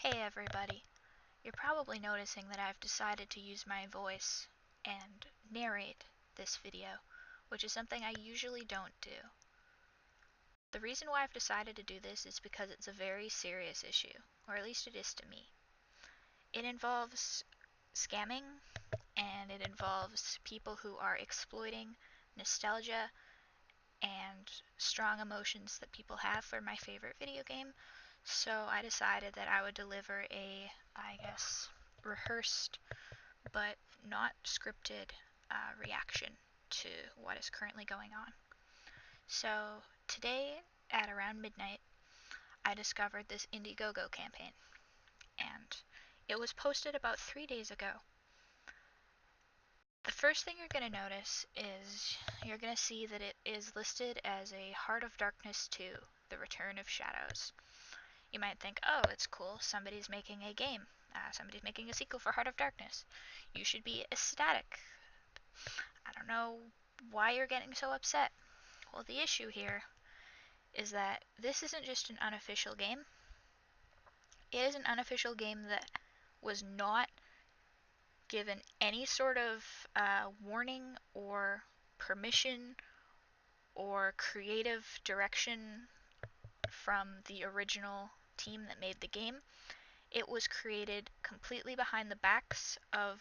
Hey everybody, you're probably noticing that I've decided to use my voice and narrate this video, which is something I usually don't do. The reason why I've decided to do this is because it's a very serious issue, or at least it is to me. It involves scamming, and it involves people who are exploiting nostalgia and strong emotions that people have for my favorite video game. So I decided that I would deliver a, rehearsed but not scripted reaction to what is currently going on. So today at around midnight, I discovered this Indiegogo campaign, and it was posted about 3 days ago. The first thing you're going to notice is you're going to see that it is listed as a Heart of Darkness 2, The Return of Shadows. You might think, oh, it's cool, somebody's making a game. Somebody's making a sequel for Heart of Darkness. You should be ecstatic. I don't know why you're getting so upset. Well, the issue here is that this isn't just an unofficial game. It is an unofficial game that was not given any sort of warning or permission or creative direction from the original team that made the game. It was created completely behind the backs of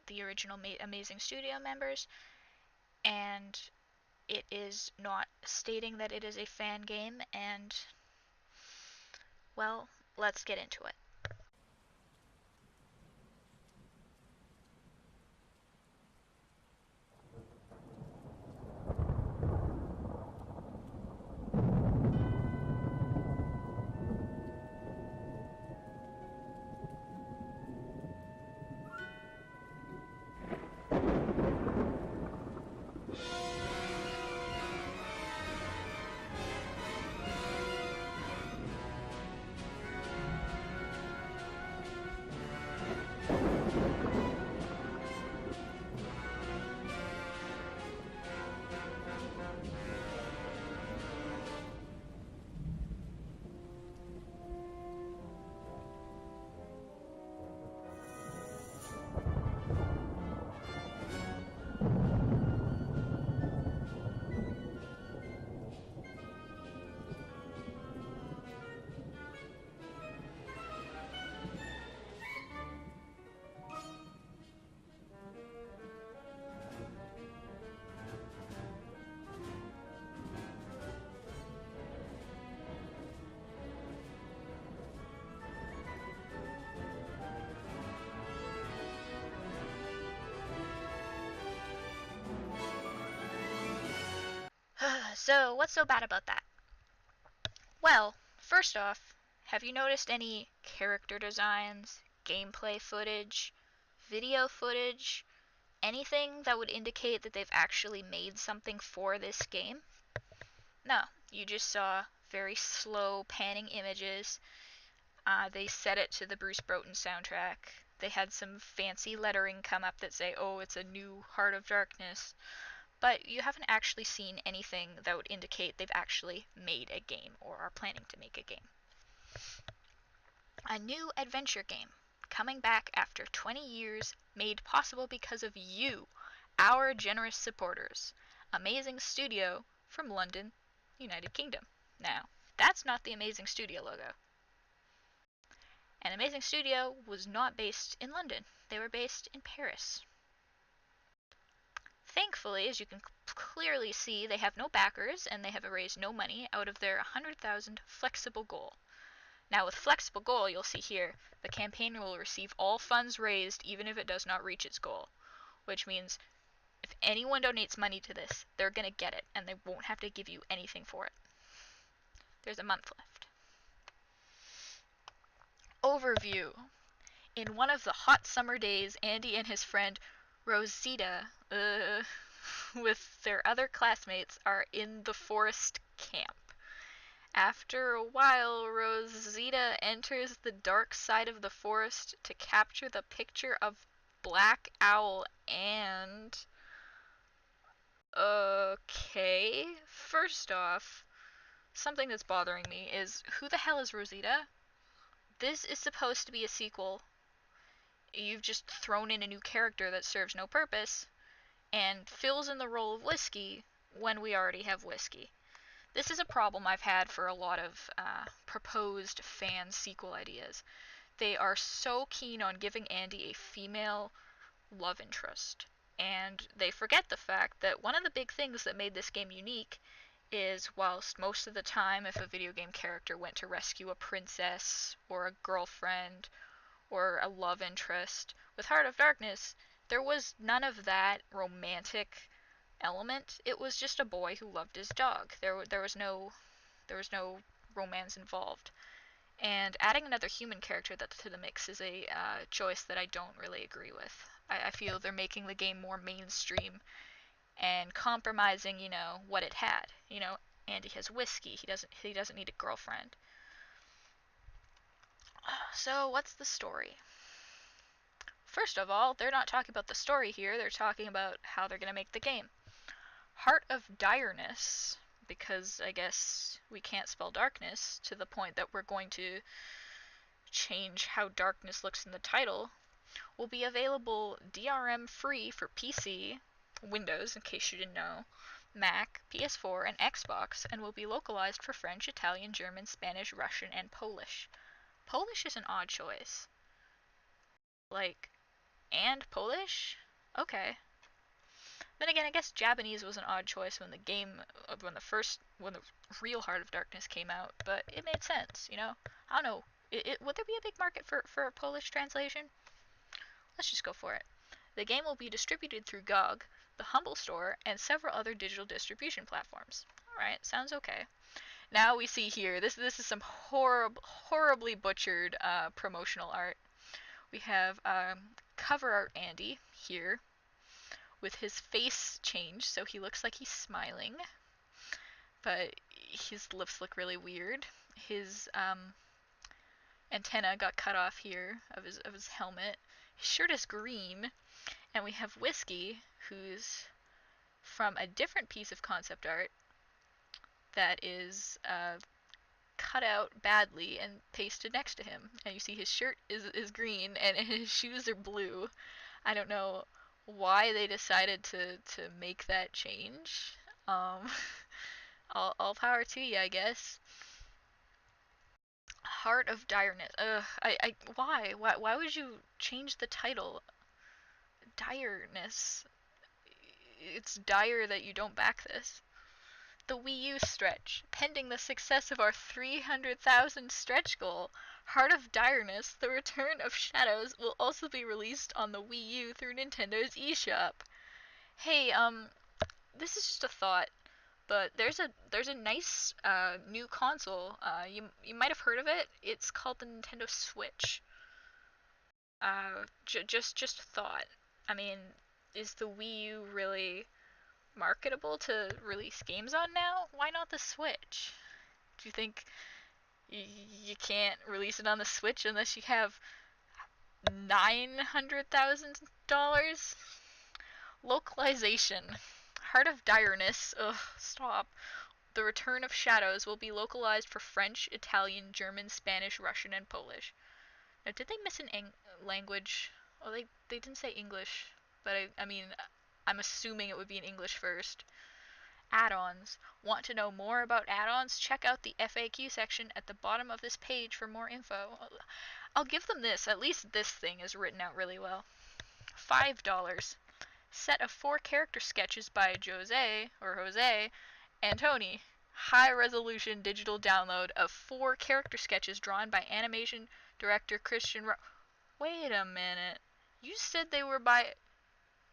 the original Amazing Studio members, and it is not stating that it is a fan game, and, well, let's get into it. So, what's so bad about that? Well, first off, have you noticed any character designs, gameplay footage, video footage, anything that would indicate that they've actually made something for this game? No, you just saw very slow panning images. They set it to the Bruce Broughton soundtrack. They had some fancy lettering come up that say, oh, it's a new Heart of Darkness. But you haven't actually seen anything that would indicate they've actually made a game or are planning to make a game. A new adventure game, coming back after 20 years, made possible because of you, our generous supporters. Amazing Studio from London, United Kingdom. Now, that's not the Amazing Studio logo. And Amazing Studio was not based in London. They were based in Paris. Thankfully, as you can clearly see, they have no backers and they have raised no money out of their 100,000 flexible goal. Now with flexible goal, you'll see here, the campaign will receive all funds raised even if it does not reach its goal, which means if anyone donates money to this, they're going to get it and they won't have to give you anything for it. There's a month left. Overview. In one of the hot summer days, Andy and his friend Rosita, with their other classmates, are in the forest camp. After a while, Rosita enters the dark side of the forest to capture the picture of Black Owl and... Okay, first off, something that's bothering me is, who the hell is Rosita? this is supposed to be a sequel. You've just thrown in a new character that serves no purpose and fills in the role of Whiskey when we already have Whiskey. This is a problem I've had for a lot of proposed fan sequel ideas. They are so keen on giving Andy a female love interest, and they forget the fact that one of the big things that made this game unique is, whilst most of the time if a video game character went to rescue a princess or a girlfriend or a love interest, with Heart of Darkness there was none of that romantic element. It was just a boy who loved his dog. There was no romance involved. And adding another human character to the mix is a choice that I don't really agree with. I feel they're making the game more mainstream and compromising, what it had. Andy has Whiskey. He doesn't need a girlfriend. So what's the story? First of all, they're not talking about the story here. They're talking about how they're going to make the game. Heart of Direness, because I guess we can't spell darkness to the point that we're going to change how darkness looks in the title, will be available DRM free for PC, Windows in case you didn't know, Mac, PS4, and Xbox, and will be localized for French, Italian, German, Spanish, Russian, and Polish. Polish is an odd choice. And Polish? Okay. Then again, I guess Japanese was an odd choice when when the real Heart of Darkness came out, but it made sense, I don't know. Would there be a big market for a Polish translation? Let's just go for it. The game will be distributed through GOG, the Humble Store, and several other digital distribution platforms. Alright, sounds okay. Now we see here, this is some horribly butchered promotional art. We have cover art Andy here, with his face changed so he looks like he's smiling, but his lips look really weird. His antenna got cut off here of his helmet. His shirt is green, and we have Whiskey, who's from a different piece of concept art that is cut out badly and pasted next to him. And you see his shirt is green and his shoes are blue. I don't know why they decided to make that change. All power to you, I guess. Heart of Direness. Why would you change the title? Direness. It's dire that you don't back this. The Wii U stretch. Pending the success of our 300,000 stretch goal, Heart of Direness, The Return of Shadows will also be released on the Wii U through Nintendo's eShop. Hey, this is just a thought, but there's a nice new console. You might have heard of it. It's called the Nintendo Switch. Just a thought. I mean, is the Wii U really marketable to release games on now? Why not the Switch? Do you think you can't release it on the Switch unless you have $900,000? Localization. Heart of Direness. Ugh, stop. The Return of Shadows will be localized for French, Italian, German, Spanish, Russian, and Polish. Now, did they miss an language? Oh, they didn't say English, but I mean, I'm assuming it would be in English first. Add-ons. Want to know more about add-ons? Check out the FAQ section at the bottom of this page for more info. I'll give them this. At least this thing is written out really well. $5. Set of 4 character sketches by Jose Antoni. High-resolution digital download of 4 character sketches drawn by animation director Christian Wait a minute. You said they were by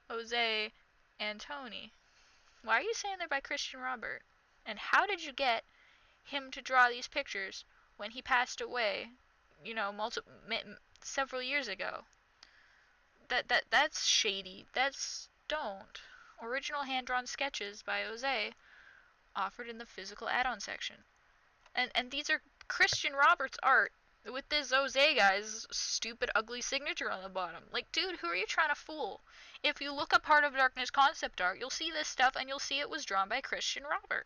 Jose Antoni. Why are you saying they're by Christian Robert? And how did you get him to draw these pictures when he passed away, several years ago? That's shady. Don't. Original hand-drawn sketches by Jose offered in the physical add-on section. And these are Christian Robert's art with this Jose guy's stupid ugly signature on the bottom. Like, dude, who are you trying to fool? If you look up Heart of Darkness concept art, you'll see this stuff and you'll see it was drawn by Christian Robert.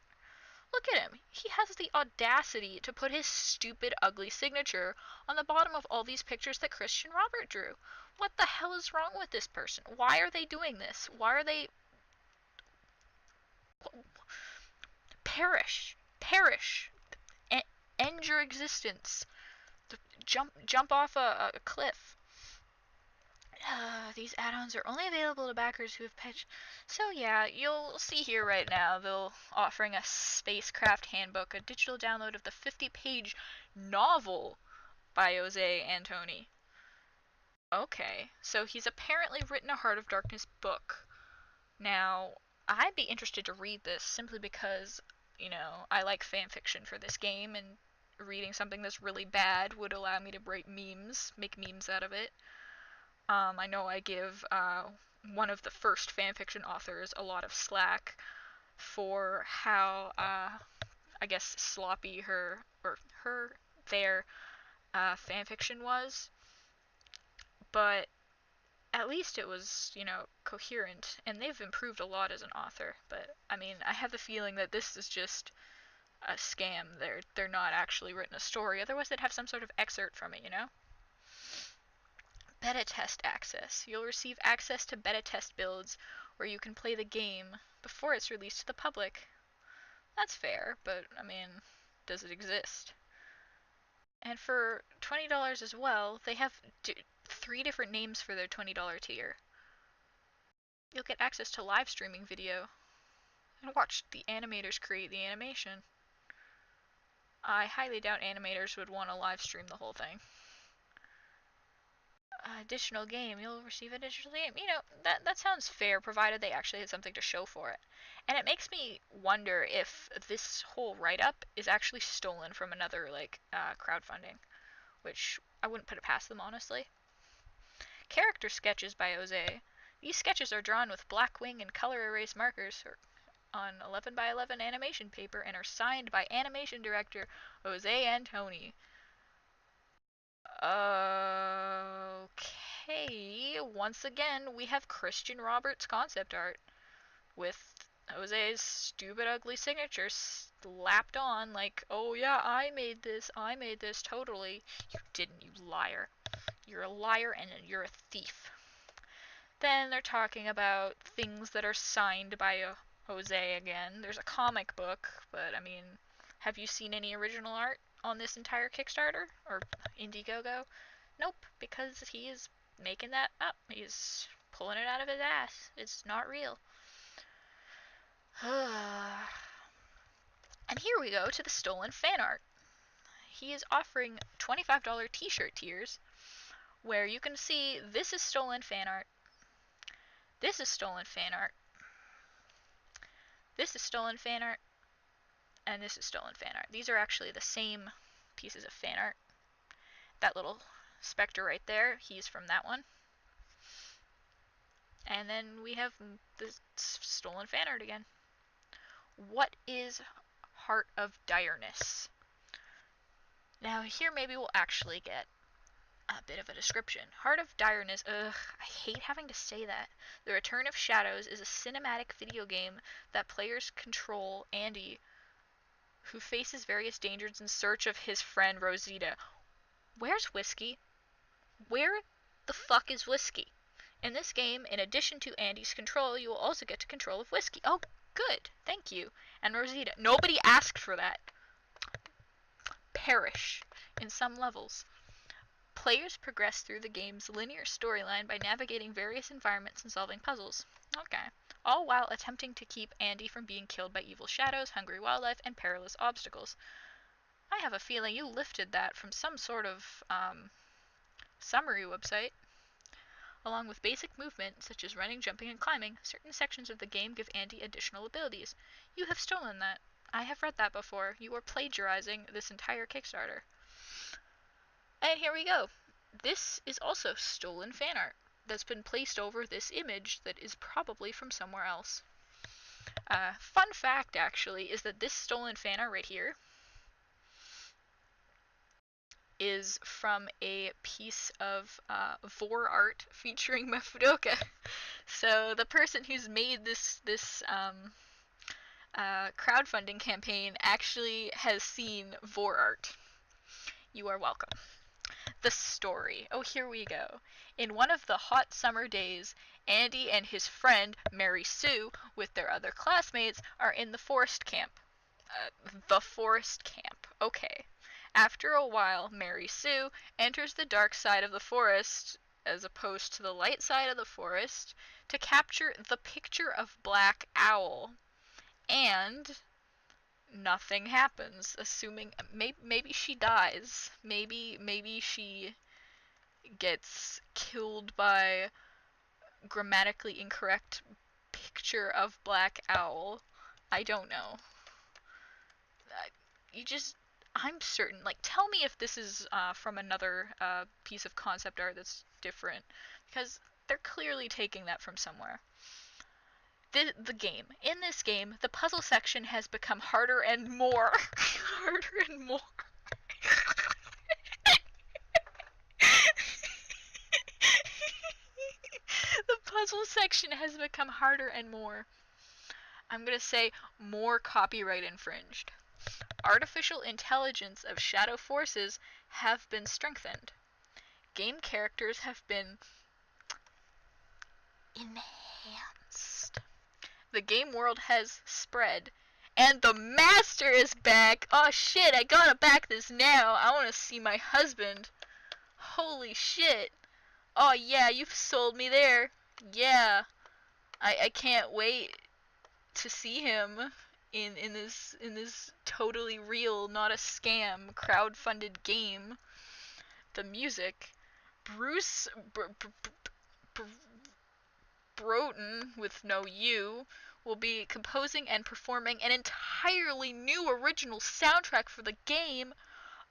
Look at him. He has the audacity to put his stupid, ugly signature on the bottom of all these pictures that Christian Robert drew. What the hell is wrong with this person? Why are they doing this? Why are they... Perish. Perish. End your existence. Jump off a cliff. These add-ons are only available to backers who have pitched. So yeah, you'll see here right now they're offering a Spacecraft Handbook, a digital download of the 50-page novel by Jose Antoni. Okay, so he's apparently written a Heart of Darkness book. Now, I'd be interested to read this simply because, I like fan fiction for this game, and reading something that's really bad would allow me to write memes, make memes out of it. I know I give one of the first fanfiction authors a lot of slack for how, I guess, sloppy their fanfiction was, but at least it was, coherent, and they've improved a lot as an author. But I mean, I have the feeling that this is just a scam. They're not actually written a story. Otherwise, they'd have some sort of excerpt from it, Beta test access. You'll receive access to beta test builds where you can play the game before it's released to the public. That's fair, but I mean, does it exist? And for $20 as well, they have 3 different names for their $20 tier. You'll get access to live streaming video and watch the animators create the animation. I highly doubt animators would want to live stream the whole thing. Additional game, you'll receive a digital game. That sounds fair, provided they actually had something to show for it. And it makes me wonder if this whole write-up is actually stolen from another, crowdfunding, which I wouldn't put it past them, honestly. Character sketches by Jose. These sketches are drawn with black wing and color erase markers on 11 by 11 animation paper and are signed by animation director Jose Antoni. Okay, once again, we have Christian Roberts concept art with Jose's stupid ugly signature slapped on like, oh yeah, I made this, totally. You didn't, you liar. You're a liar and you're a thief. Then they're talking about things that are signed by Jose again. There's a comic book, but I mean, have you seen any original art on this entire Kickstarter or Indiegogo? Nope, because he is making that up. He's pulling it out of his ass. It's not real. And here we go to the stolen fan art. He is offering $25 t-shirt tiers where you can see this is stolen fan art. This is stolen fan art. This is stolen fan art. And this is stolen fan art. These are actually the same pieces of fan art. That little specter right there, he's from that one. And then we have the stolen fan art again. What is Heart of Direness? Now here maybe we'll actually get a bit of a description. Heart of Direness, I hate having to say that. The Return of Shadows is a cinematic video game that players control Andy, who faces various dangers in search of his friend Rosita. Where's Whiskey? Where the fuck is Whiskey? In this game, in addition to Andy's control, you will also get to control of Whiskey. Oh, good. Thank you. And Rosita. Nobody asked for that. Perish in some levels. Players progress through the game's linear storyline by navigating various environments and solving puzzles. Okay. All while attempting to keep Andy from being killed by evil shadows, hungry wildlife, and perilous obstacles. I have a feeling you lifted that from some sort of summary website. Along with basic movement, such as running, jumping, and climbing, certain sections of the game give Andy additional abilities. You have stolen that. I have read that before. You are plagiarizing this entire Kickstarter. And here we go. This is also stolen fan art that's been placed over this image that is probably from somewhere else. Fun fact, actually, is that this stolen fan art right here is from a piece of vor art featuring Mafudoka. So the person who's made this crowdfunding campaign actually has seen vor art. You are welcome. The story. Oh, here we go. In one of the hot summer days, Andy and his friend, Mary Sue, with their other classmates, are in the forest camp. The forest camp. Okay. After a while, Mary Sue enters the dark side of the forest, as opposed to the light side of the forest, to capture the picture of Black Owl. And nothing happens, assuming maybe she dies. Maybe she gets killed by grammatically incorrect picture of Black Owl. I don't know. I'm certain. Like, tell me if this is from another piece of concept art that's different, because they're clearly taking that from somewhere. The game. In this game, the puzzle section has become harder and more. Harder and more. The puzzle section has become harder and more. I'm gonna say more copyright infringed. Artificial intelligence of shadow forces have been strengthened. Game characters have been enhanced. The game world has spread. And the master is back! Oh shit, I gotta back this now. I wanna see my husband. Holy shit. Oh yeah, you've sold me there. Yeah. I can't wait to see him in this totally real, not a scam, crowdfunded game. The music. Bruce Broughton, with no U, will be composing and performing an entirely new original soundtrack for the game.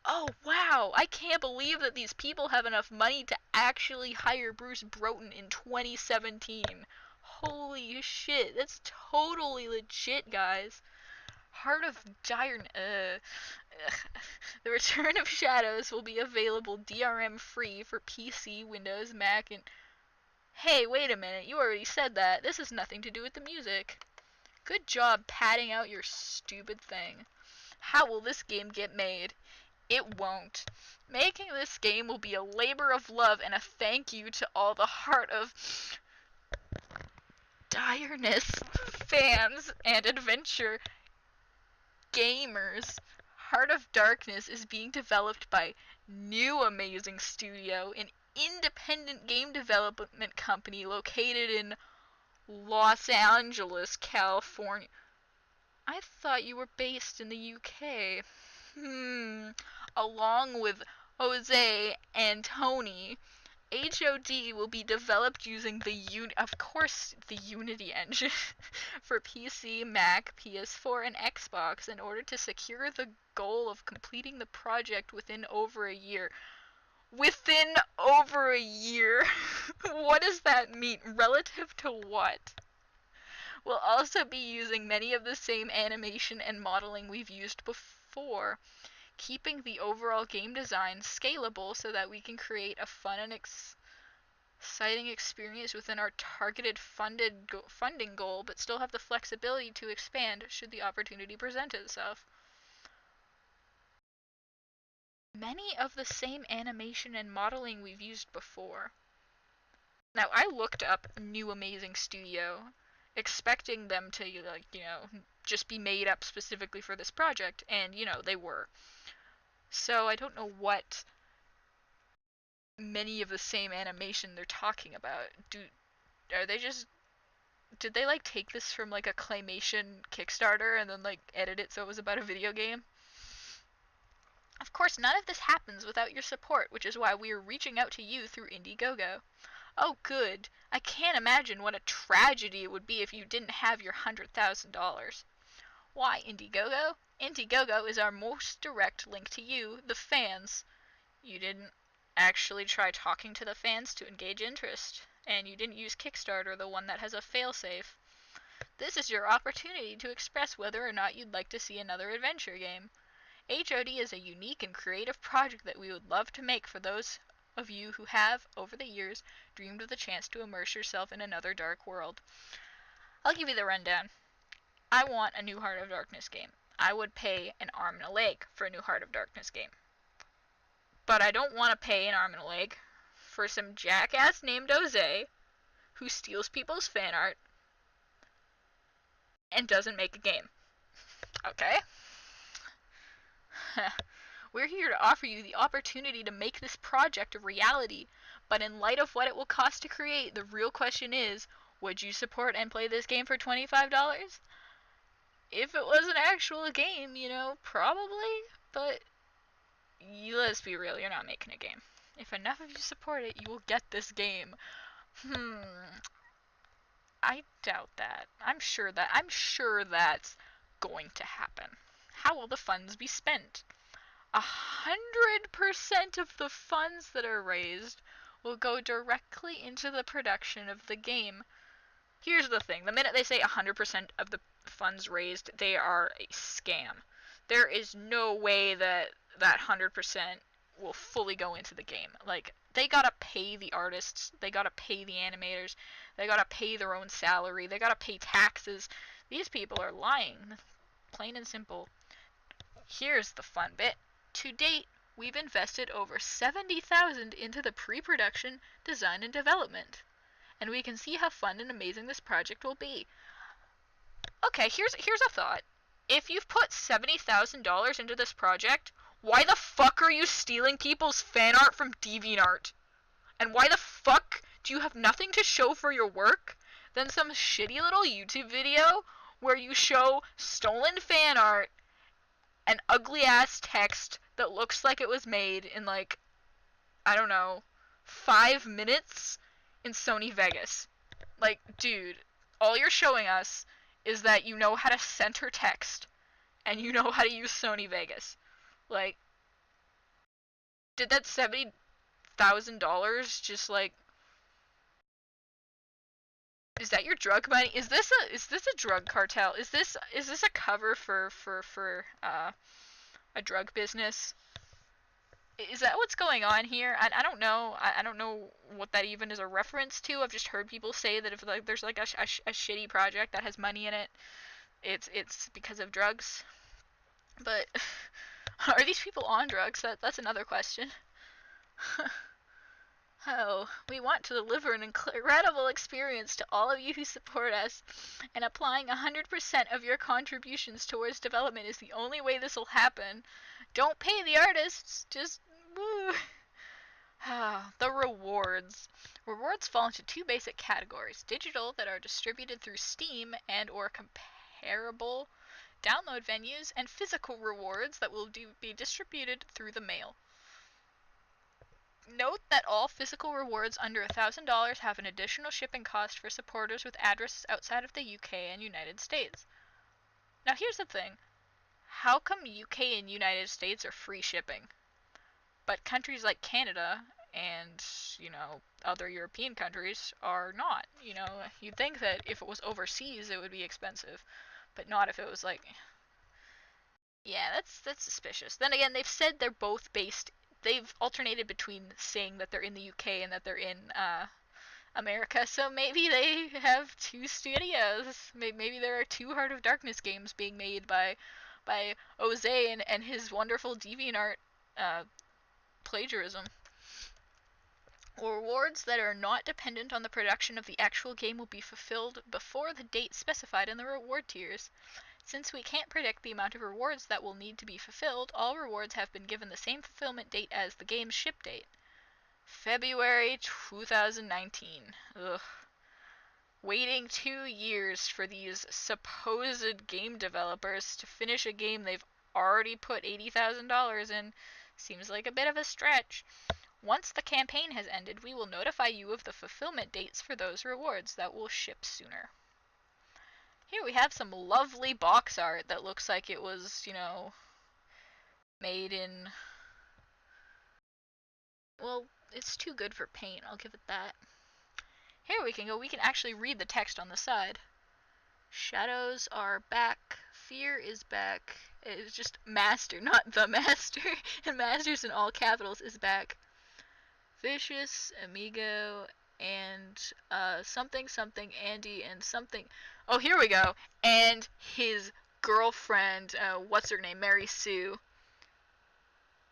Oh wow, I can't believe that these people have enough money to actually hire Bruce Broughton in 2017. Holy shit, that's totally legit, guys. Heart of Direness. The Return of Shadows will be available DRM free for PC, Windows, Mac, and... Hey, wait a minute, you already said that. This has nothing to do with the music. Good job padding out your stupid thing. How will this game get made? It won't. Making this game will be a labor of love and a thank you to all the Heart of Direness fans and adventure gamers. Heart of Darkness is being developed by New Amazing Studio, an independent game development company located in Los Angeles, California. I thought you were based in the UK. Along with Jose Antoni, HoD will be developed using the Unity engine for PC, Mac, PS4, and Xbox in order to secure the goal of completing the project within over a year. Within over a year? What does that mean? Relative to what? We'll also be using many of the same animation and modeling we've used before, keeping the overall game design scalable so that we can create a fun and exciting experience within our targeted funding goal, but still have the flexibility to expand should the opportunity present itself. Many of the same animation and modeling we've used before. Now, I looked up New Amazing Studio, expecting them to, just be made up specifically for this project, and, they were. So I don't know what many of the same animation they're talking about. Did they take this from a claymation Kickstarter and then edit it so it was about a video game? Of course, none of this happens without your support, which is why we are reaching out to you through Indiegogo. Oh good, I can't imagine what a tragedy it would be if you didn't have your $100,000. Why Indiegogo? Indiegogo is our most direct link to you, the fans. You didn't actually try talking to the fans to engage interest, and you didn't use Kickstarter, the one that has a failsafe. This is your opportunity to express whether or not you'd like to see another adventure game. HoD is a unique and creative project that we would love to make for those of you who have, over the years, dreamed of the chance to immerse yourself in another dark world. I'll give you the rundown. I want a new Heart of Darkness game. I would pay an arm and a leg for a new Heart of Darkness game. But I don't want to pay an arm and a leg for some jackass named Jose who steals people's fan art and doesn't make a game. Okay? We're here to offer you the opportunity to make this project a reality, but in light of what it will cost to create, the real question is, would you support and play this game for $25? If it was an actual game, probably, but let's be real, you're not making a game. If enough of you support it, you will get this game. I doubt that. I'm sure that's going to happen. How will the funds be spent? 100% of the funds that are raised will go directly into the production of the game. Here's the thing. The minute they say 100% of the funds raised, they are a scam. There is no way that 100% will fully go into the game. Like, they gotta pay the artists, they gotta pay the animators, they gotta pay their own salary, they gotta pay taxes. These people are lying. Plain and simple. Here's the fun bit. To date, we've invested over $70,000 into the pre-production, design, and development. And we can see how fun and amazing this project will be. Okay, here's a thought. If you've put $70,000 into this project, why the fuck are you stealing people's fan art from DeviantArt? And why the fuck do you have nothing to show for your work than some shitty little YouTube video where you show stolen fan art and ugly ass text that looks like it was made in, like, I don't know, 5 minutes in Sony Vegas? Like, dude, all you're showing us is that you know how to center text and you know how to use Sony Vegas. Like, did that $70,000 just, like, is that your drug money? Is this a drug cartel? Is this a cover for a drug business? Is that what's going on here? I don't know. I don't know what that even is a reference to. I've just heard people say that if, like, there's like a shitty project that has money in it, it's because of drugs. But are these people on drugs? That's another question. Oh, we want to deliver an incredible experience to all of you who support us, and applying 100% of your contributions towards development is the only way this will happen. Don't pay the artists, just woo. The rewards. Rewards fall into two basic categories: digital, that are distributed through Steam and or comparable download venues, and physical rewards that will be distributed through the mail. Note that all physical rewards under $1,000 have an additional shipping cost for supporters with addresses outside of the UK and United States. Now here's the thing. How come UK and United States are free shipping, but countries like Canada and, other European countries are not? You'd think that if it was overseas it would be expensive, but not if it was like... Yeah, that's suspicious. Then again, they've said they're both based... They've alternated between saying that they're in the UK and that they're in America, so maybe they have two studios. Maybe there are two Heart of Darkness games being made by Jose and his wonderful DeviantArt plagiarism. Rewards that are not dependent on the production of the actual game will be fulfilled before the date specified in the reward tiers. Since we can't predict the amount of rewards that will need to be fulfilled, all rewards have been given the same fulfillment date as the game's ship date. February 2019. Ugh. Waiting 2 years for these supposed game developers to finish a game they've already put $80,000 in seems like a bit of a stretch. Once the campaign has ended, we will notify you of the fulfillment dates for those rewards that will ship sooner. Here we have some lovely box art that looks like it was, made in... Well, it's too good for paint, I'll give it that. Here we can go, we can actually read the text on the side. Shadows are back, fear is back. It's just master, not the master. And masters in all capitals is back. Vicious, amigo, and something something Andy and something. Oh, here we go. And his girlfriend, what's her name? Mary Sue.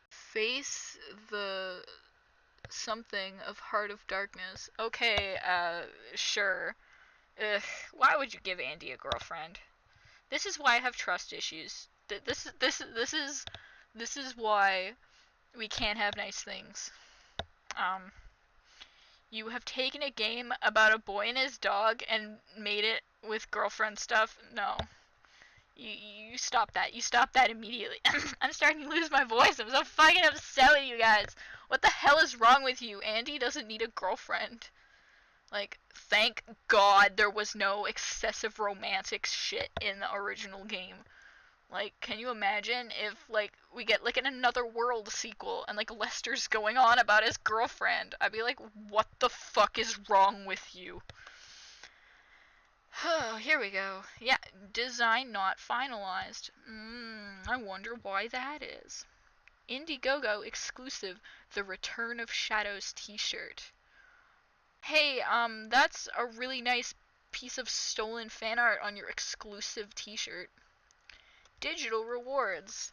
Face the something of Heart of Darkness. Okay, sure. Ugh, why would you give Andy a girlfriend? This is why I have trust issues. This is why we can't have nice things. You have taken a game about a boy and his dog and made it with girlfriend stuff. No. You stop that. You stop that immediately. I'm starting to lose my voice. I'm so fucking upset with you guys. What the hell is wrong with you? Andy doesn't need a girlfriend. Like, thank God there was no excessive romantic shit in the original game. Like, can you imagine if, like, we get, like, an Another World sequel and, like, Lester's going on about his girlfriend? I'd be like, what the fuck is wrong with you? Oh, here we go. Yeah, design not finalized. I wonder why that is. Indiegogo exclusive, The Return of Shadows t-shirt. Hey, that's a really nice piece of stolen fan art on your exclusive t-shirt. Digital rewards.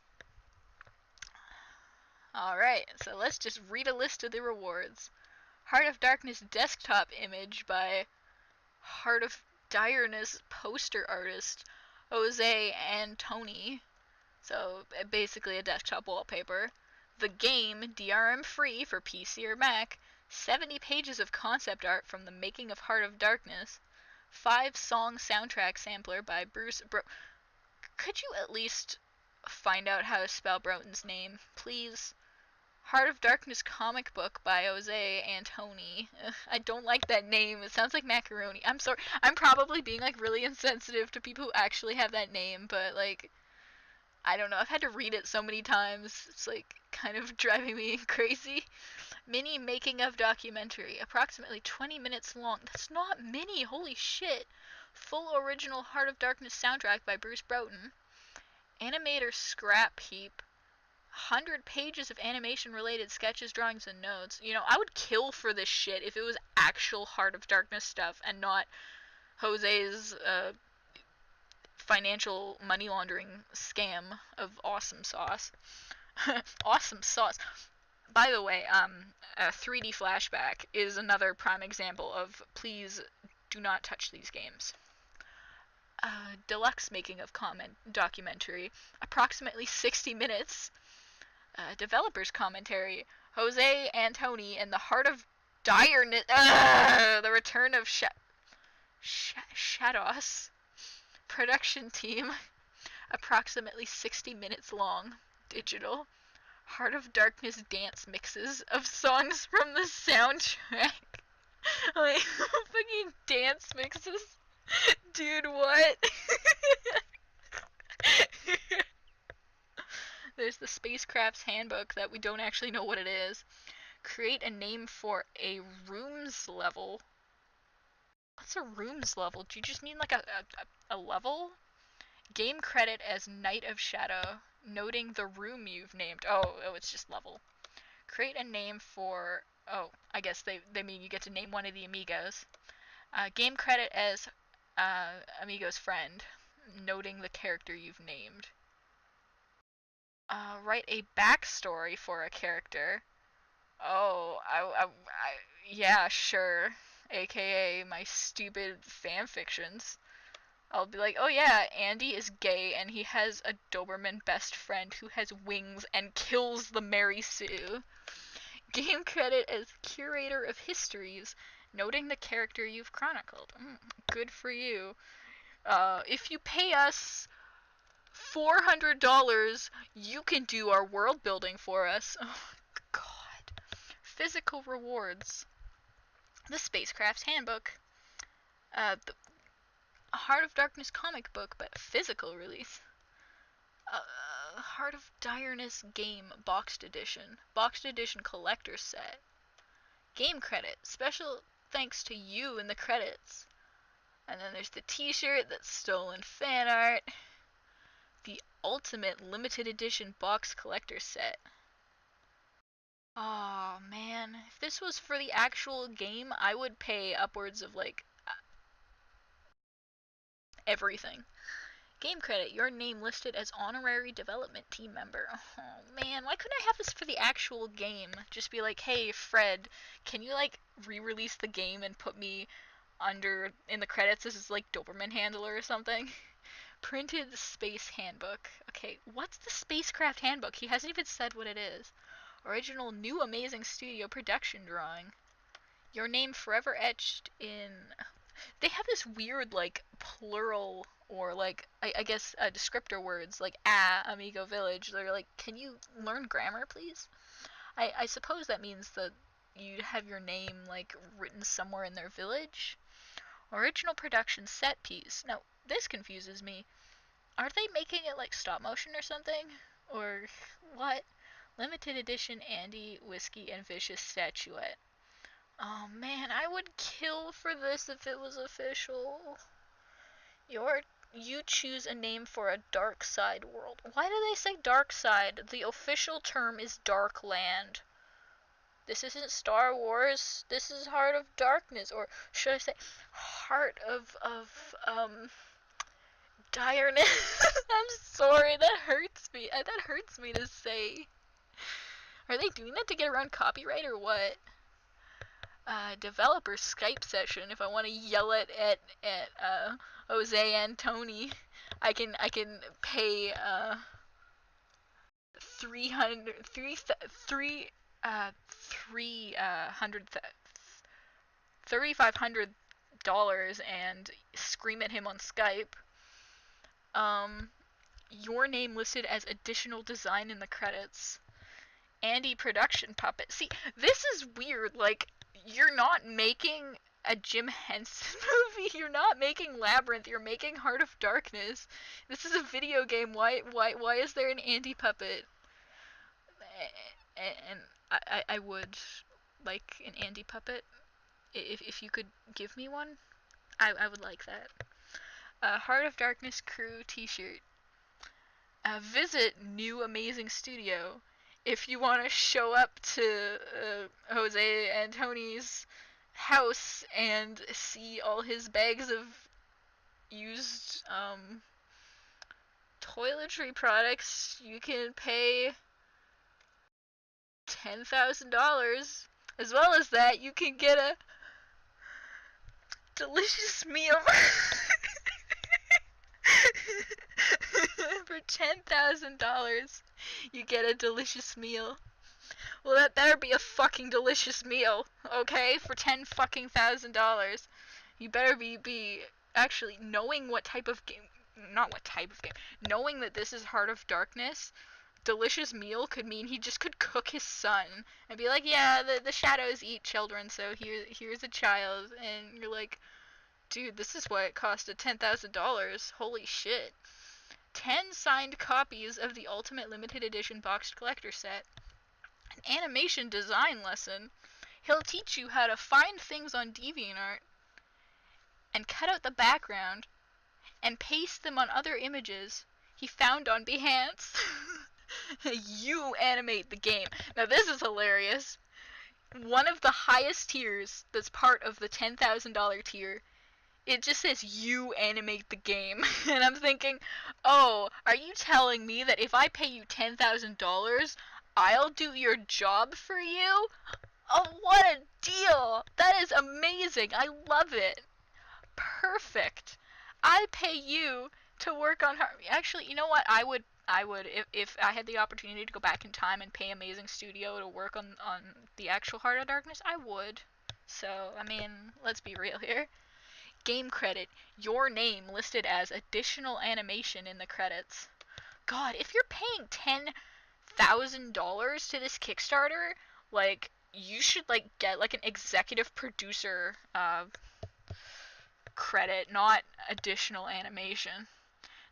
Alright, so let's just read a list of the rewards. Heart of Darkness desktop image by Heart of Direness poster artist Jose Antoni. So basically a desktop wallpaper. The game, DRM free for PC or Mac. 70 pages of concept art from the making of Heart of Darkness. 5-song soundtrack sampler by Bruce Could you at least find out how to spell Broughton's name, please? Heart of Darkness comic book by Jose Antoni. I don't like that name. It sounds like macaroni. I'm sorry. I'm probably being, like, really insensitive to people who actually have that name, but, like, I don't know. I've had to read it so many times. It's, like, kind of driving me crazy. Mini making of documentary. Approximately 20 minutes long. That's not mini. Holy shit. Full original Heart of Darkness soundtrack by Bruce Broughton. Animator scrap heap. 100 pages of animation-related sketches, drawings, and notes. You know, I would kill for this shit if it was actual Heart of Darkness stuff and not Jose's financial money laundering scam of awesome sauce. Awesome sauce. By the way, a 3D flashback is another prime example of please do not touch these games. Deluxe making of documentary, approximately 60 minutes. Developer's commentary, Jose Antoni and the Heart of Direness, the Return of Shadows. Production team, approximately 60 minutes long, digital. Heart of Darkness dance mixes of songs from the soundtrack. Like, fucking dance mixes? Dude, what? There's the Spacecraft Handbook that we don't actually know what it is. Create a name for a rooms level. What's a rooms level? Do you just mean like a level? Game credit as Knight of Shadow, noting the room you've named. Oh, it's just level. Create a name for... Oh, I guess they mean you get to name one of the amigos. Game credit as amigo's friend, noting the character you've named. Write a backstory for a character. Oh, yeah, sure. AKA my stupid fanfictions. I'll be like, oh yeah, Andy is gay and he has a Doberman best friend who has wings and kills the Mary Sue. Game credit as curator of histories, noting the character you've chronicled. Good for you. If you pay us $400, you can do our world building for us. Oh, God. Physical rewards. The Spacecraft Handbook. The Heart of Darkness comic book, but physical release. Heart of Direness game boxed edition. Boxed edition collector set. Game credit. Special thanks to you in the credits. And then there's the t-shirt that's stolen fan art. The ultimate limited edition box collector set. Oh man, if this was for the actual game, I would pay upwards of like everything. Game credit, your name listed as honorary development team member. Oh man, why couldn't I have this for the actual game? Just be like, hey Fred, can you like re-release the game and put me under in the credits as like Doberman handler or something? Printed space handbook. Okay, what's the spacecraft handbook? He hasn't even said what it is. Original new amazing studio production drawing. Your name forever etched in. They have this weird like plural or like I guess descriptor words like amigo village. They're like, can you learn grammar, please? I suppose that means that you have your name like written somewhere in their village. Original production set piece. Now this confuses me. Are they making it like stop motion or something? Or what? Limited edition Andy Whiskey and Vicious statuette. Oh man, I would kill for this if it was official. You choose a name for a dark side world. Why do they say dark side? The official term is Dark Land. This isn't Star Wars. This is Heart of Darkness, or should I say, Heart of Direness. I'm sorry, that hurts me. That hurts me to say. Are they doing that to get around copyright or what? Developer Skype session. If I want to yell at Jose Antoni, I can pay 300 $3,500 and scream at him on Skype. Your name listed as additional design in the credits. Andy production puppet. See, this is weird. Like, you're not making a Jim Henson movie. You're not making Labyrinth. You're making Heart of Darkness. This is a video game. Why is there an Andy puppet? And I would like an Andy puppet. If you could give me one, I would like that. Heart of Darkness crew T-shirt. Visit new amazing studio. If you want to show up to Jose Antoni's house and see all his bags of used toiletry products, you can pay $10,000. As well as that, you can get a delicious meal for $10,000. You get a delicious meal. Well, that better be a fucking delicious meal, okay? For $10,000. You better be actually knowing what type of game, not what type of game, knowing that this is Heart of Darkness. Delicious meal could mean he just could cook his son and be like, yeah, the shadows eat children, so here's a child, and you're like, dude, this is why it costed $10,000. Holy shit. 10 signed copies of the Ultimate Limited Edition Boxed Collector Set. An animation design lesson. He'll teach you how to find things on DeviantArt and cut out the background and paste them on other images he found on Behance. You animate the game. Now this is hilarious. One of the highest tiers that's part of the $10,000 tier, it just says you animate the game. And I'm thinking, oh, are you telling me that if I pay you $10,000, I'll do your job for you? Oh, what a deal! That is amazing. I love it. Perfect. I pay you to work on her. Actually, you know what? I would if I had the opportunity to go back in time and pay Amazing Studio to work on the actual Heart of Darkness, I would. So, I mean, let's be real here. Game credit. Your name listed as additional animation in the credits. God, if you're paying $10,000 to this Kickstarter, like, you should like get like an executive producer credit, not additional animation.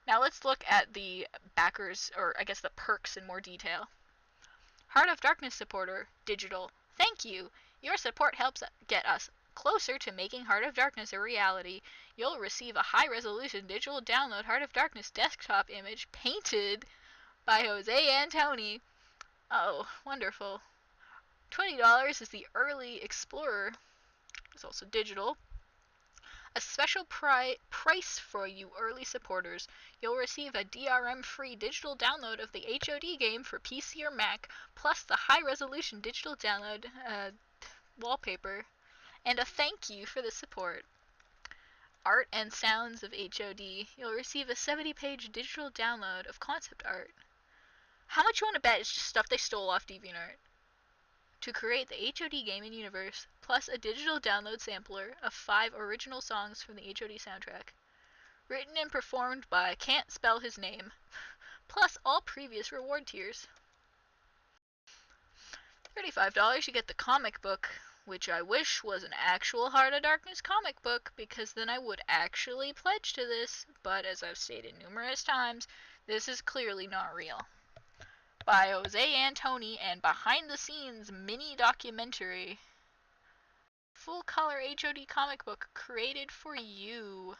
Now let's look at the backers, or I guess the perks in more detail. Heart of Darkness supporter, digital. Thank you. Your support helps get us closer to making Heart of Darkness a reality. You'll receive a high-resolution digital download Heart of Darkness desktop image painted by Jose Antoni. Oh, wonderful. $20 is the Early Explorer. It's also digital. A special price for you early supporters. You'll receive a DRM-free digital download of the HoD game for PC or Mac, plus the high-resolution digital download wallpaper, and a thank you for the support. Art and Sounds of HoD. You'll receive a 70-page digital download of concept art. How much you want to bet it's just stuff they stole off DeviantArt? To create the HoD gaming universe, plus a digital download sampler of 5 original songs from the HoD soundtrack. Written and performed by Can't Spell His Name, plus all previous reward tiers. $35, you get the comic book, which I wish was an actual Heart of Darkness comic book, because then I would actually pledge to this, but as I've stated numerous times, this is clearly not real. By Jose Antoni and behind-the-scenes mini documentary. Full-color HoD comic book created for you,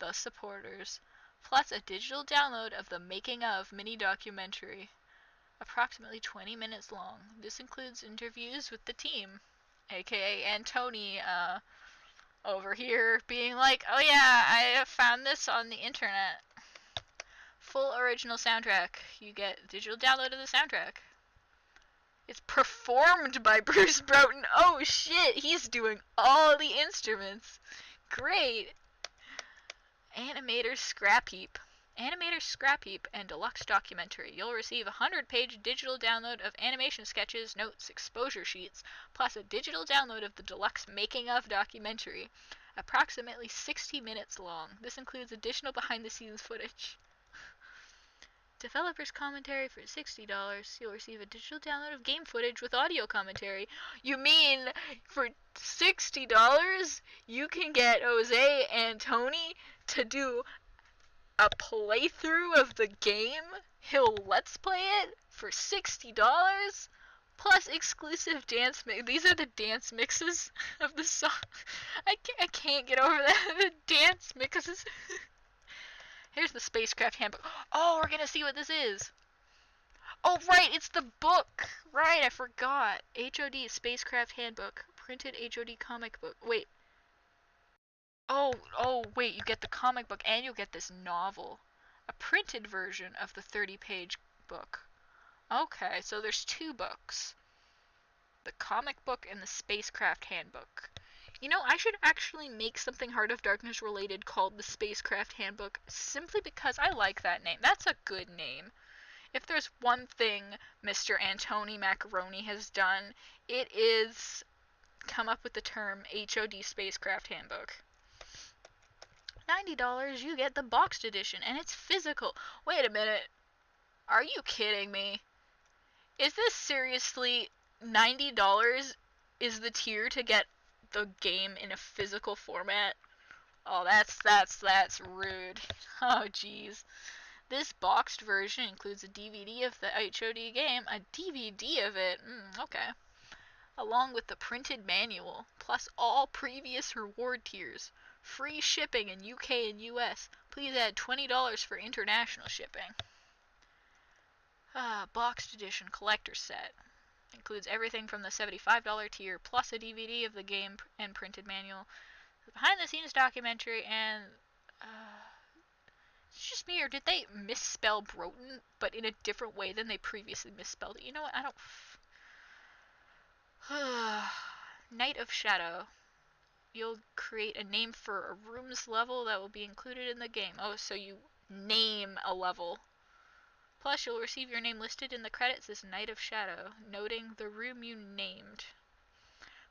the supporters, plus a digital download of the making of mini documentary. Approximately 20 minutes long. This includes interviews with the team, aka Antoni, over here being like, oh yeah, I found this on the internet. Full original soundtrack. You get digital download of the soundtrack. It's performed by Bruce Broughton. Oh shit, he's doing all the instruments. Great. Animator's Scrap Heap. Animator's Scrap Heap and Deluxe Documentary. You'll receive a 100-page digital download of animation sketches, notes, exposure sheets, plus a digital download of the Deluxe Making of documentary. Approximately 60 minutes long. This includes additional behind-the-scenes footage. Developer's commentary for $60. You'll receive a digital download of game footage with audio commentary. You mean for $60 you can get Jose Antoni to do a playthrough of the game? He'll let's play it for $60 plus exclusive dance mix. These are the dance mixes of the song. I can't get over that. The dance mixes. Here's the Spacecraft Handbook. Oh, we're gonna see what this is. Oh, right, it's the book. Right, I forgot. HoD Spacecraft Handbook. Printed HoD comic book. Wait. Oh, wait, you get the comic book and you'll get this novel. A printed version of the 30-page book. Okay, so there's 2 books. The comic book and the Spacecraft Handbook. You know, I should actually make something Heart of Darkness related called the Spacecraft Handbook, simply because I like that name. That's a good name. If there's one thing Mr. Antoni Macaroni has done, it is come up with the term HoD Spacecraft Handbook. $90, you get the boxed edition, and it's physical. Wait a minute. Are you kidding me? Is this seriously $90 is the tier to get the game in a physical format? Oh, that's rude. Oh, jeez. This boxed version includes a DVD of the HoD game. A DVD of it? Okay. Along with the printed manual, plus all previous reward tiers. Free shipping in UK and US. Please add $20 for international shipping. Boxed edition collector set. Includes everything from the $75 tier, plus a DVD of the game and printed manual, behind the scenes documentary, and it's just me, or did they misspell Broughton but in a different way than they previously misspelled it? You know what, I don't Night of Shadow. You'll create a name for a room's level that will be included in the game. Oh, so you name a level. Plus, you'll receive your name listed in the credits as Night of Shadow, noting the room you named.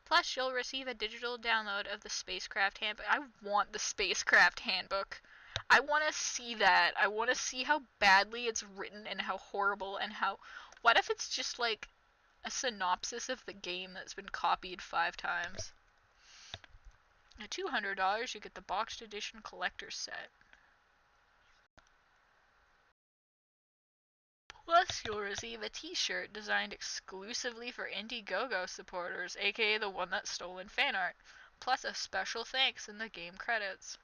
Plus, you'll receive a digital download of the Spacecraft Handbook. I want the Spacecraft Handbook. I want to see that. I want to see how badly it's written and how horrible and how... What if it's just like a synopsis of the game that's been copied 5 times? At $200, you get the boxed edition collector's set. Plus, you'll receive a t-shirt designed exclusively for Indiegogo supporters, aka the one that stole in fan art, plus a special thanks in the game credits.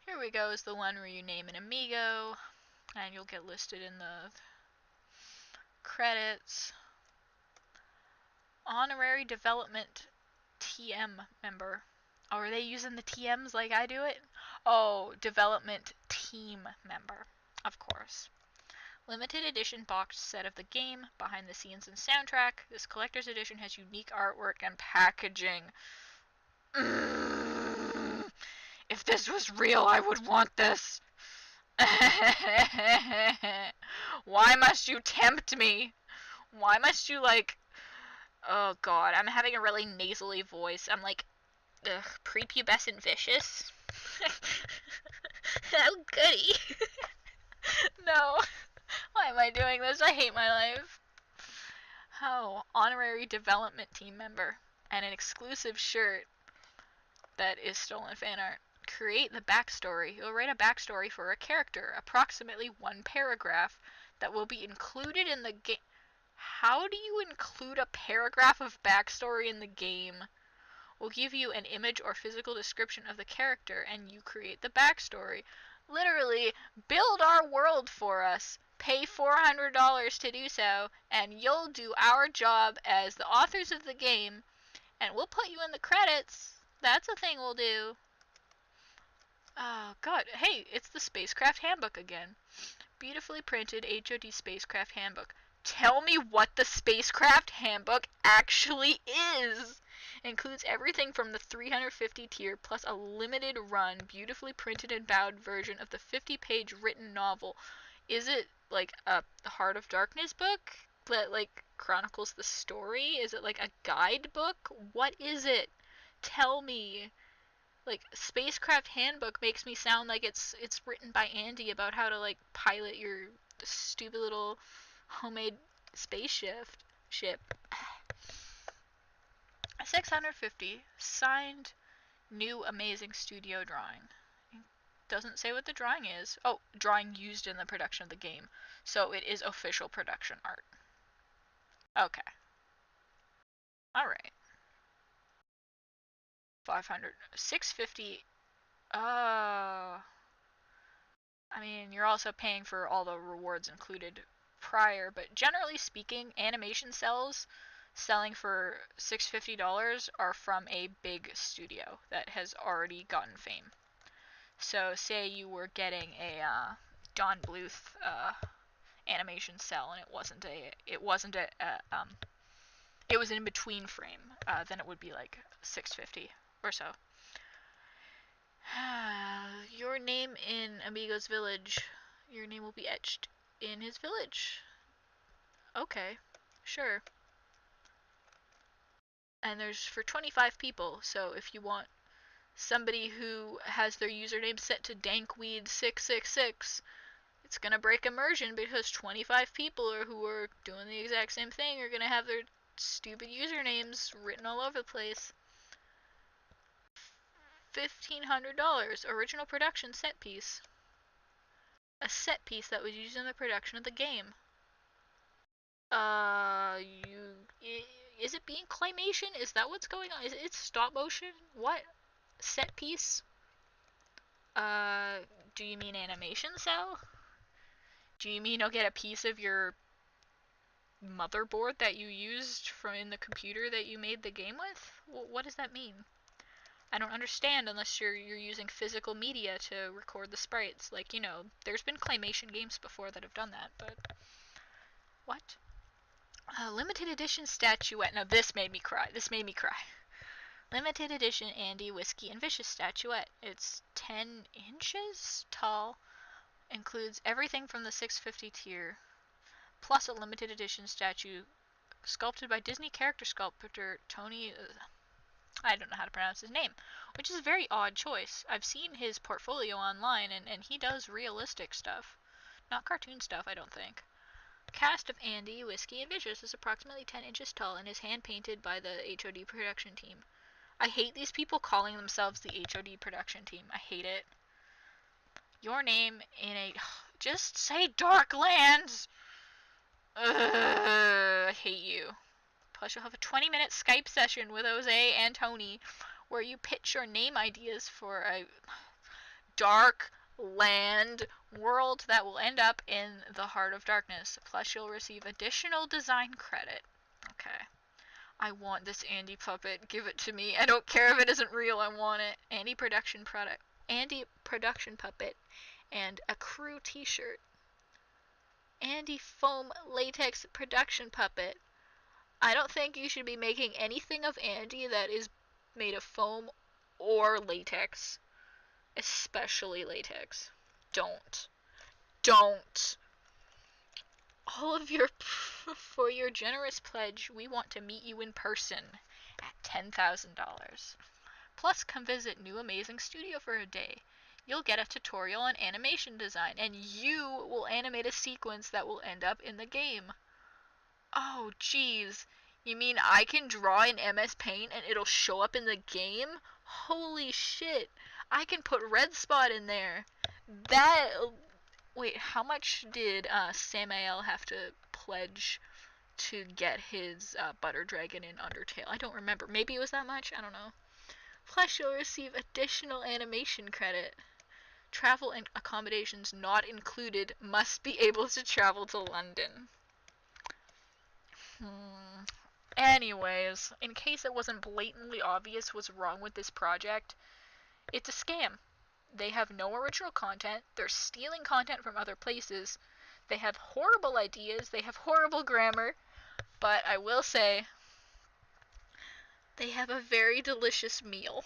Here we go is the one where you name an amigo, and you'll get listed in the credits. Honorary development TM member. Oh, are they using the TMs like I do it? Oh, development team member. Of course. Limited edition box set of the game, behind the scenes and soundtrack. This collector's edition has unique artwork and packaging. If this was real, I would want this. Why must you tempt me? Why must you, like... Oh god, I'm having a really nasally voice. I'm like, ugh, prepubescent vicious? Oh, goody. No. Why am I doing this? I hate my life. Oh, honorary development team member. And an exclusive shirt that is stolen fan art. Create the backstory. You'll write a backstory for a character, approximately one paragraph, that will be included in the game. How do you include a paragraph of backstory in the game? We'll give you an image or physical description of the character, and you create the backstory. Literally, build our world for us. Pay $400 to do so, and you'll do our job as the authors of the game, and we'll put you in the credits. That's a thing we'll do. Oh, God. Hey, it's the Spacecraft Handbook again. Beautifully printed HoD Spacecraft Handbook. Tell me what the Spacecraft Handbook actually is! It includes everything from the 350 tier plus a limited run, beautifully printed and bound version of the 50-page written novel. Is it like a Heart of Darkness book that like chronicles the story? Is it like a guidebook? What is it? Tell me. Like, Spacecraft Handbook makes me sound like it's written by Andy about how to like pilot your stupid little homemade spaceship. 650 signed new amazing studio drawing. Doesn't say what the drawing is. Oh, drawing used in the production of the game. So it is official production art. Okay. Alright. 500. 650. I mean, you're also paying for all the rewards included prior, but generally speaking, animation cells selling for $650 are from a big studio that has already gotten fame. So, say you were getting a Don Bluth animation cell, and it was an in between frame, then it would be like $650 or so. Your name in Amigo's village. Your name will be etched in his village. Okay, sure. And there's for 25 people, so if you want somebody who has their username set to dankweed666, it's gonna break immersion because 25 people who are doing the exact same thing are gonna have their stupid usernames written all over the place. $1,500. Original production set piece. A set piece that was used in the production of the game. Is it being claymation? Is that what's going on? Is it stop motion? What? Set piece? Do you mean animation cell? Do you mean you'll get a piece of your motherboard that you used from in the computer that you made the game with? What does that mean? I don't understand unless you're using physical media to record the sprites. Like, you know, there's been claymation games before that have done that, but... What? Limited edition statuette. Now this made me cry. Limited edition Andy, Whiskey, and Vicious statuette. It's 10 inches tall. Includes everything from the 650 tier. Plus a limited edition statue sculpted by Disney character sculptor Tony... I don't know how to pronounce his name, which is a very odd choice. I've seen his portfolio online, and he does realistic stuff. Not cartoon stuff, I don't think. Cast of Andy, Whiskey, and Vicious is approximately 10 inches tall and is hand-painted by the HoD production team. I hate these people calling themselves the HoD production team. I hate it. Your name in a... Just say Darklands! I hate you. Plus you'll have a 20-minute Skype session with Jose Antoni where you pitch your name ideas for a dark land world that will end up in the Heart of Darkness. Plus you'll receive additional design credit. Okay. I want this Andy puppet. Give it to me. I don't care if it isn't real. I want it. Andy production puppet, and a crew t-shirt. Andy foam latex production puppet. I don't think you should be making anything of Andy that is made of foam or latex. Especially latex. Don't. Don't. For your generous pledge, we want to meet you in person at $10,000. Plus, come visit New Amazing Studio for a day. You'll get a tutorial on animation design, and you will animate a sequence that will end up in the game. Oh, jeez. You mean I can draw in MS Paint and it'll show up in the game? Holy shit. I can put Red Spot in there. Wait, how much did Samael have to pledge to get his Butter Dragon in Undertale? I don't remember. Maybe it was that much? I don't know. Plus, you'll receive additional animation credit. Travel and accommodations not included. Must be able to travel to London. Anyways, in case it wasn't blatantly obvious what's wrong with this project, it's a scam. They have no original content, they're stealing content from other places, they have horrible ideas, they have horrible grammar, but I will say, they have a very delicious meal.